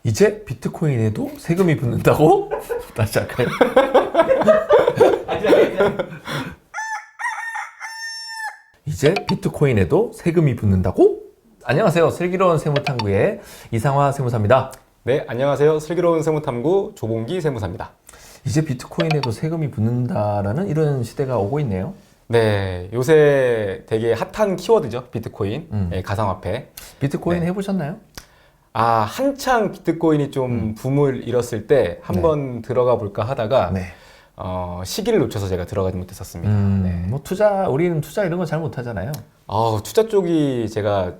이제 비트코인에도 세금이 붙는다고? 다시 할까요? 이제 비트코인에도 세금이 붙는다고? 안녕하세요. 슬기로운 세무탐구의 이상화 세무사입니다. 네, 안녕하세요. 슬기로운 세무탐구 조봉기 세무사입니다. 이제 비트코인에도 세금이 붙는다라는 이런 시대가 오고 있네요. 네, 요새 되게 핫한 키워드죠. 비트코인, 가상화폐. 비트코인 네. 해보셨나요? 한창 비트코인이 좀 붐을 잃었을 때 한번 들어가 볼까 하다가 네. 시기를 놓쳐서 제가 들어가지 못했었습니다. 네. 뭐 우리는 투자 이런 거 잘 못하잖아요. 투자 쪽이 제가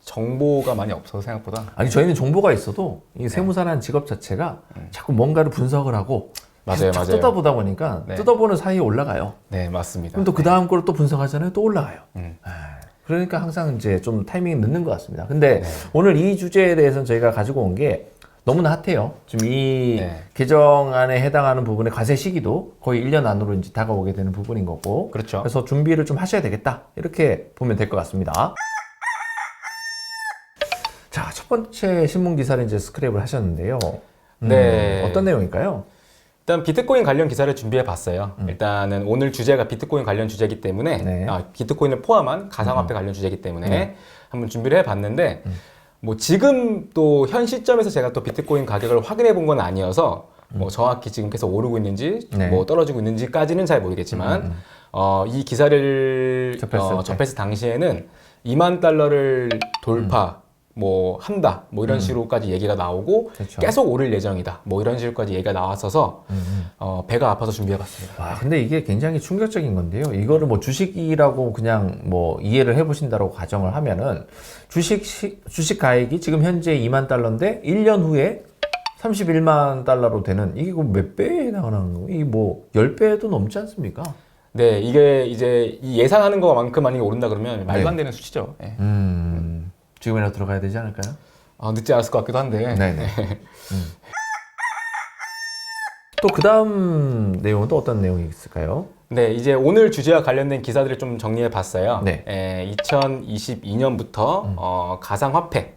정보가 많이 없어서 생각보다. 아니 저희는 정보가 있어도 이 세무사라는 직업 자체가 자꾸 뭔가를 분석을 하고 맞아요, 계속 맞아요. 뜯어보다 보니까 네. 뜯어보는 사이에 올라가요. 네, 맞습니다. 그럼 또 그 다음 거를 또 분석하잖아요. 또 올라가요. 음. 그러니까 항상 이제 좀 타이밍이 늦는 것 같습니다. 근데 오늘 이 주제에 대해서는 저희가 가지고 온 게 너무나 핫해요. 지금 이 개정안에 해당하는 부분의 과세 시기도 거의 1년 안으로 이제 다가오게 되는 부분인 거고. 그렇죠. 그래서 준비를 좀 하셔야 되겠다. 이렇게 보면 될 것 같습니다. 자, 첫 번째 신문 기사를 이제 스크랩을 하셨는데요. 네. 어떤 내용일까요? 일단 비트코인 관련 기사를 준비해 봤어요. 일단은 오늘 주제가 비트코인 관련 주제이기 때문에 네. 비트코인을 포함한 가상화폐 관련 주제이기 때문에 한번 준비를 해 봤는데 뭐 지금 또 현 시점에서 제가 또 비트코인 가격을 확인해 본 건 아니어서 뭐 정확히 지금 계속 오르고 있는지 뭐 떨어지고 있는지까지는 잘 모르겠지만 이 기사를 접했을 당시에는 2만 달러를 돌파 뭐 한다 뭐 이런 식으로까지 얘기가 나오고 그렇죠. 계속 오를 예정이다 뭐 이런 식으로까지 얘기가 나왔어서 배가 아파서 준비해봤습니다. 와, 근데 이게 굉장히 충격적인 건데요. 이거를 뭐 주식이라고 그냥 뭐 이해를 해보신다고 가정을 하면은 주식 가액이 지금 현재 2만 달러인데 1년 후에 31만 달러로 되는 이게 몇 배에 해당하는 거예요? 이게 뭐 10배도 넘지 않습니까? 네, 이게 이제 이 예상하는 것만큼 만약에 오른다 그러면 말도 안 되는 수치죠. 네. 지금이라도 들어가야 되지 않을까요? 늦지 않았을 것 같기도 한데. 네네. 또 그 다음 내용은 또 어떤 내용이 있을까요? 네, 이제 오늘 주제와 관련된 기사들을 좀 정리해 봤어요. 네. 2022년부터 가상화폐,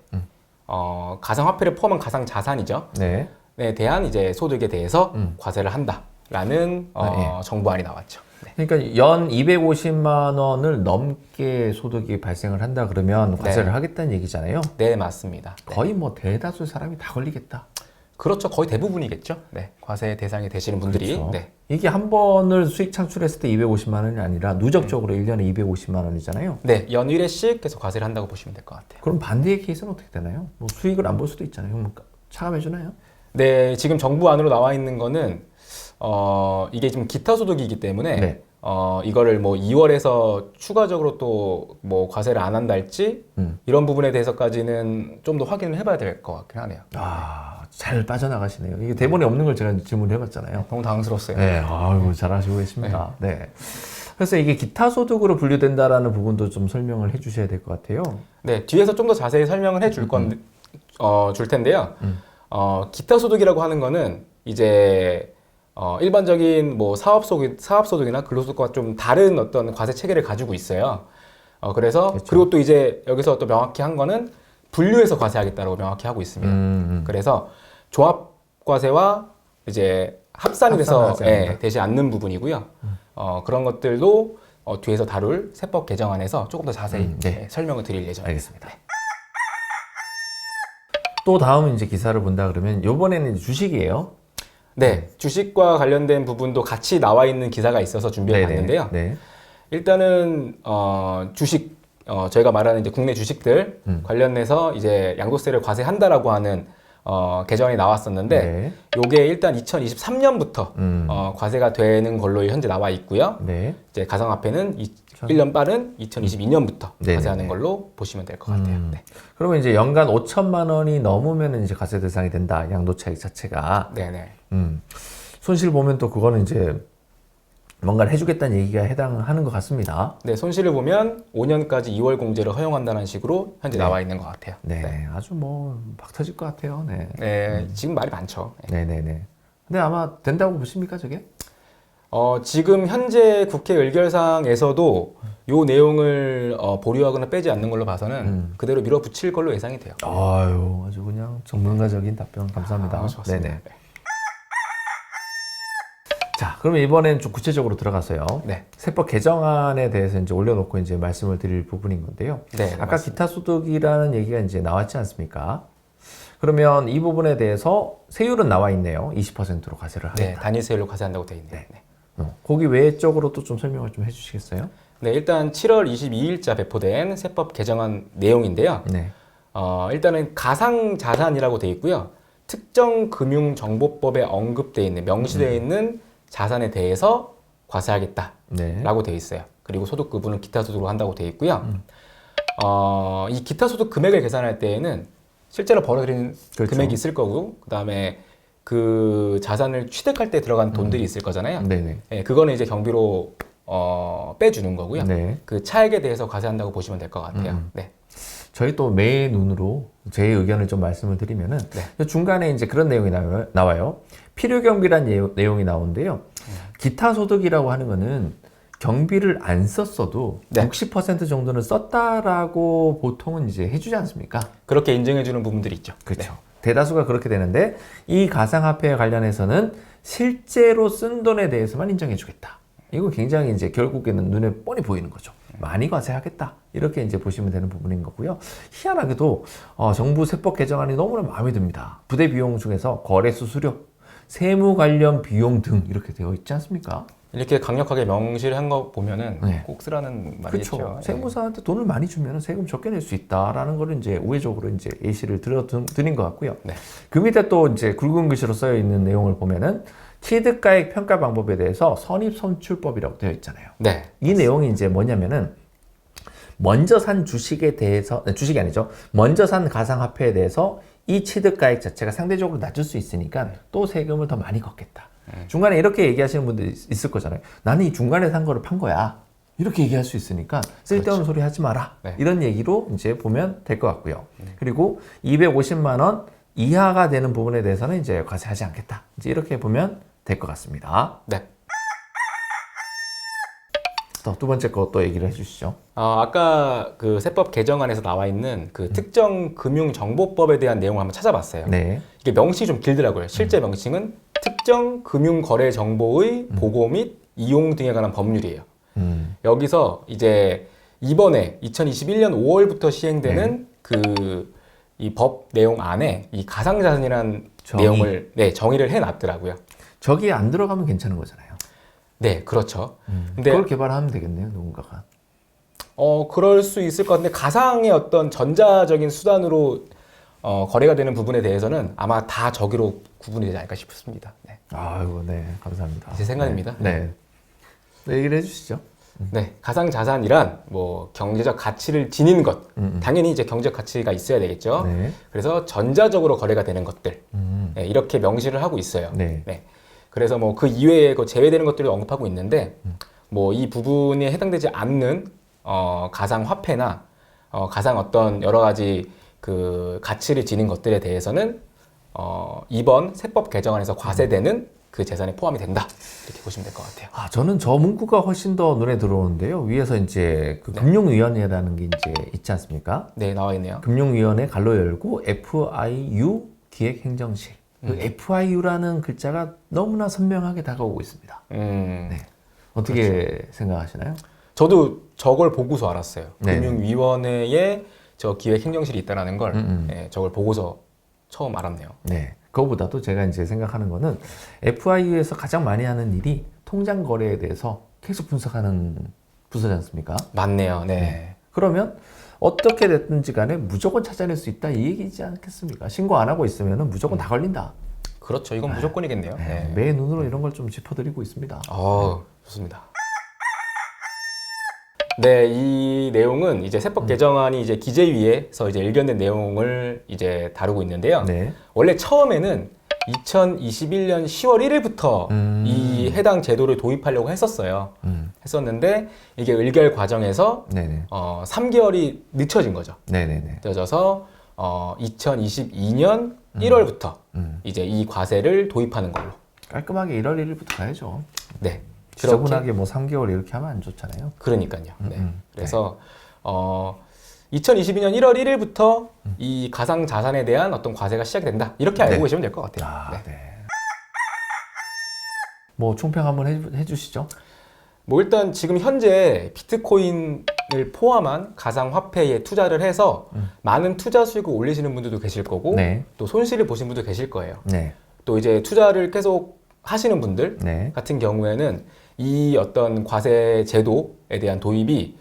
가상화폐를 포함한 가상자산이죠. 네. 에 대한 이제 소득에 대해서 과세를 한다라는 정부안이 나왔죠. 네. 그러니까 연 250만 원을 넘게 소득이 발생을 한다 그러면 과세를 하겠다는 얘기잖아요. 네, 맞습니다. 거의 뭐 대다수 사람이 다 걸리겠다. 그렇죠. 거의 대부분이겠죠. 네, 과세 대상이 되시는 분들이. 그렇죠. 네. 이게 한 번을 수익 창출했을 때 250만 원이 아니라 누적적으로 1년에 250만 원이잖아요. 네, 연일회씩 계속 과세를 한다고 보시면 될 것 같아요. 그럼 반대의 케이스는 어떻게 되나요? 뭐 수익을 안 볼 수도 있잖아요. 그럼 차감해 주나요? 네, 지금 정부 안으로 나와 있는 거는 이게 지금 기타 소득이기 때문에 이거를 뭐 2월에서 추가적으로 또 뭐 과세를 안 한다 할지 이런 부분에 대해서까지는 좀 더 확인을 해봐야 될 것 같긴 하네요. 잘 빠져나가시네요. 이게 대본에 없는 걸 제가 질문을 해봤잖아요. 너무 당황스러웠어요. 네, 아유, 잘하시고 계십니다. 네. 그래서 이게 기타 소득으로 분류된다라는 부분도 좀 설명을 해주셔야 될 것 같아요. 네, 뒤에서 좀 더 자세히 설명을 해줄 줄 텐데요. 기타 소득이라고 하는 거는 이제 일반적인 뭐 사업소득이나 근로소득과 좀 다른 어떤 과세 체계를 가지고 있어요. 그래서 그렇죠. 그리고 또 이제 여기서 또 명확히 한 거는 분류해서 과세하겠다고 명확히 하고 있습니다. 그래서 조합과세와 이제 합산이 돼서 되지 않는 부분이고요. 그런 것들도 뒤에서 다룰 세법 개정안에서 조금 더 자세히 설명을 드릴 예정입니다. 알겠습니다. 또 다음 이제 기사를 본다 그러면 이번에는 주식이에요. 네, 주식과 관련된 부분도 같이 나와 있는 기사가 있어서 준비해 봤는데요. 일단은 주식 저희가 말하는 이제 국내 주식들 관련해서 이제 양도세를 과세한다라고 하는 개정이 나왔었는데 요게 일단 2023년부터 과세가 되는 걸로 현재 나와 있고요. 이제 가상화폐는 1년 빠른 2022년부터 과세하는 걸로 보시면 될 것 같아요. 그러면 이제 연간 5천만 원이 넘으면 이제 과세 대상이 된다. 양도 차익 자체가. 네네. 손실 보면 또 그거는 이제 뭔가를 해주겠다는 얘기가 해당하는 것 같습니다. 네, 손실을 보면 5년까지 2월 공제를 허용한다는 식으로 현재 나와 있는 것 같아요. 아주 뭐 박 터질 것 같아요. 지금 말이 많죠. 근데 아마 된다고 보십니까, 저게? 지금 현재 국회 의결사항에서도 요 내용을 보류하거나 빼지 않는 걸로 봐서는 그대로 밀어붙일 걸로 예상이 돼요. 아유, 아주 그냥 전문가적인 답변 감사합니다. 좋았습니다. 네네. 자, 그러면 이번엔 좀 구체적으로 들어가서요. 네. 세법 개정안에 대해서 이제 올려놓고 이제 말씀을 드릴 부분인 건데요. 네, 아까 맞습니다. 기타 소득이라는 얘기가 이제 나왔지 않습니까? 그러면 이 부분에 대해서 세율은 나와 있네요. 20%로 과세를 하겠다. 네, 단위세율로 과세한다고 돼 있네요. 네. 거기 외적으로 또 좀 설명을 좀 해주시겠어요? 네, 일단 7월 22일자 배포된 세법 개정안 내용인데요. 네. 일단은 가상자산이라고 돼 있고요. 특정 금융정보법에 언급돼 있는, 명시되어 있는 자산에 대해서 과세하겠다라고 네. 돼 있어요. 그리고 소득 구분은 기타 소득으로 한다고 돼 있고요. 이 기타 소득 금액을 계산할 때에는 실제로 벌어들인 그렇죠. 금액이 있을 거고, 그 다음에 그 자산을 취득할 때 들어간 돈들이 있을 거잖아요. 네네. 네, 그거는 이제 경비로 빼주는 거고요. 네. 그 차액에 대해서 과세한다고 보시면 될 것 같아요. 네. 저희 또 매 눈으로 제 의견을 좀 말씀을 드리면은 중간에 이제 그런 내용이 나와요. 필요 경비란 내용이 나오는데요. 기타 소득이라고 하는 거는 경비를 안 썼어도 네. 60% 정도는 썼다라고 보통은 이제 해주지 않습니까? 그렇게 인정해주는 부분들이 있죠. 그렇죠. 대다수가 그렇게 되는데 이 가상화폐에 관련해서는 실제로 쓴 돈에 대해서만 인정해주겠다. 이거 굉장히 이제 결국에는 눈에 뻔히 보이는 거죠. 많이 과세하겠다. 이렇게 이제 보시면 되는 부분인 거고요. 희한하게도 정부 세법 개정안이 너무나 마음에 듭니다. 부대 비용 중에서 거래 수수료, 세무 관련 비용 등 이렇게 되어 있지 않습니까? 이렇게 강력하게 명시를 한 거 보면은 네. 꼭 쓰라는 말이죠. 그렇죠. 세무사한테 돈을 많이 주면 세금 적게 낼 수 있다라는 거를 이제 우회적으로 이제 예시를 드린 것 같고요. 네. 그 밑에 또 이제 굵은 글씨로 써여 있는 내용을 보면은 취득가액 평가 방법에 대해서 선입선출법이라고 되어 있잖아요. 네. 이 내용이 이제 뭐냐면은 먼저 산 주식에 대해서 주식이 아니죠. 먼저 산 가상화폐에 대해서 이 취득가액 자체가 상대적으로 낮을 수 있으니까 또 세금을 더 많이 걷겠다. 중간에 이렇게 얘기하시는 분들이 있을 거잖아요. 나는 이 중간에 산 거를 판 거야. 이렇게 얘기할 수 있으니까 쓸데없는 소리 하지 마라. 네. 이런 얘기로 이제 보면 될 것 같고요. 그리고 250만 원 이하가 되는 부분에 대해서는 이제 과세하지 않겠다. 이제 이렇게 보면 될 것 같습니다. 네. 또 두 번째 거 또 얘기를 해주시죠. 아까 그 세법 개정안에서 나와 있는 그 특정 금융정보법에 대한 내용을 한번 찾아봤어요. 네. 이게 명시 좀 길더라고요. 실제 명칭은 특정 금융거래 정보의 보고 및 이용 등에 관한 법률이에요. 여기서 이제 이번에 2021년 5월부터 시행되는 그 이 법 내용 안에 이 가상자산이라는 내용을 정의를 해놨더라고요. 저기 안 들어가면 괜찮은 거잖아요. 네, 그렇죠. 근데 그걸 개발하면 되겠네요, 누군가가. 그럴 수 있을 것 같은데 가상의 어떤 전자적인 수단으로 거래가 되는 부분에 대해서는 아마 다 저기로 구분이 되지 않을까 싶습니다. 네. 아이고, 네, 감사합니다. 제 생각입니다. 네. 네, 얘기를 해주시죠. 네, 가상자산이란 뭐 경제적 가치를 지닌 것, 당연히 이제 경제적 가치가 있어야 되겠죠. 네. 그래서 전자적으로 거래가 되는 것들, 네, 이렇게 명시를 하고 있어요. 네. 네. 그래서 뭐 그 이외에 그 제외되는 것들을 언급하고 있는데, 뭐 이 부분에 해당되지 않는 가상 화폐나 가상 어떤 여러 가지 그 가치를 지닌 것들에 대해서는 이번 세법 개정안에서 과세되는 그 재산에 포함이 된다. 이렇게 보시면 될 것 같아요. 저는 저 문구가 훨씬 더 눈에 들어오는데요. 위에서 이제 그 금융위원회라는 게 이제 있지 않습니까? 네, 나와 있네요. 금융위원회 갈로 열고 FIU 기획행정실. 그 FIU라는 글자가 너무나 선명하게 다가오고 있습니다. 네. 어떻게 생각하시나요? 저도 저걸 보고서 알았어요. 네. 금융위원회에 저 기획행정실이 있다는 걸 저걸 보고서 처음 알았네요. 네. 그거보다도 제가 이제 생각하는 거는 FIU에서 가장 많이 하는 일이 통장 거래에 대해서 계속 분석하는 부서지 않습니까? 맞네요. 네. 그러면 어떻게 됐든지 간에 무조건 찾아낼 수 있다 이 얘기지 않겠습니까? 신고 안 하고 있으면 무조건 다 걸린다. 그렇죠. 이건 무조건이겠네요. 네. 매 눈으로 이런 걸 좀 짚어드리고 있습니다. 좋습니다. 네, 이 내용은 이제 세법 개정안이 이제 기재위에서 이제 의견된 내용을 이제 다루고 있는데요. 네. 원래 처음에는 2021년 10월 1일부터 이 해당 제도를 도입하려고 했었어요. 했었는데 이게 의결 과정에서 네네. 3개월이 늦춰진 거죠. 네네네. 늦어져서 2022년 1월부터 이제 이 과세를 도입하는 걸로. 깔끔하게 1월 1일부터 가야죠. 네. 지저분하게 뭐 3개월 이렇게 하면 안 좋잖아요. 그러니까요. 네. 그래서 2022년 1월 1일부터 이 가상 자산에 대한 어떤 과세가 시작이 된다. 이렇게 알고 네. 계시면 될 것 같아요. 아, 네. 네. 뭐 총평 한번 해주시죠. 뭐 일단 지금 현재 비트코인을 포함한 가상화폐에 투자를 해서 많은 투자 수익을 올리시는 분들도 계실 거고 네. 또 손실을 보신 분도 계실 거예요. 네. 또 이제 투자를 계속 하시는 분들 네. 같은 경우에는 이 어떤 과세 제도에 대한 도입이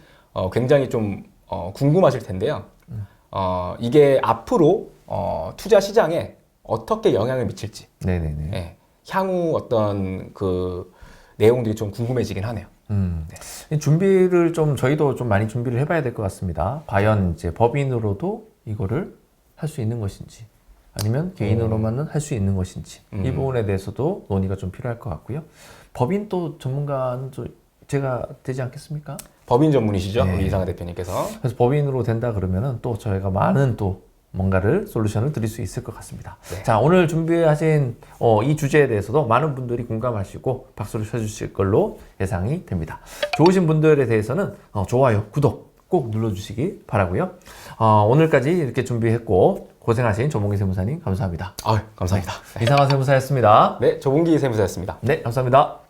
굉장히 좀 궁금하실 텐데요. 이게 앞으로 투자 시장에 어떻게 영향을 미칠지, 네네네. 예, 향후 어떤 그 내용들이 좀 궁금해지긴 하네요. 이 준비를 좀 저희도 좀 많이 준비를 해봐야 될 것 같습니다. 과연 이제 법인으로도 이거를 할 수 있는 것인지, 아니면 개인으로만은 할 수 있는 것인지, 이 부분에 대해서도 논의가 좀 필요할 것 같고요. 법인 또 전문가는 또 제가 되지 않겠습니까? 법인 전문이시죠, 네. 우리 이상하 대표님께서. 그래서 법인으로 된다 그러면은 또 저희가 많은 또 뭔가를 솔루션을 드릴 수 있을 것 같습니다. 네. 자, 오늘 준비하신 이 주제에 대해서도 많은 분들이 공감하시고 박수를 쳐주실 걸로 예상이 됩니다. 좋으신 분들에 대해서는 좋아요, 구독 꼭 눌러주시기 바라고요. 오늘까지 이렇게 준비했고 고생하신 조봉기 세무사님 감사합니다. 감사합니다. 이상한 세무사였습니다. 네, 조봉기 세무사였습니다. 네, 감사합니다.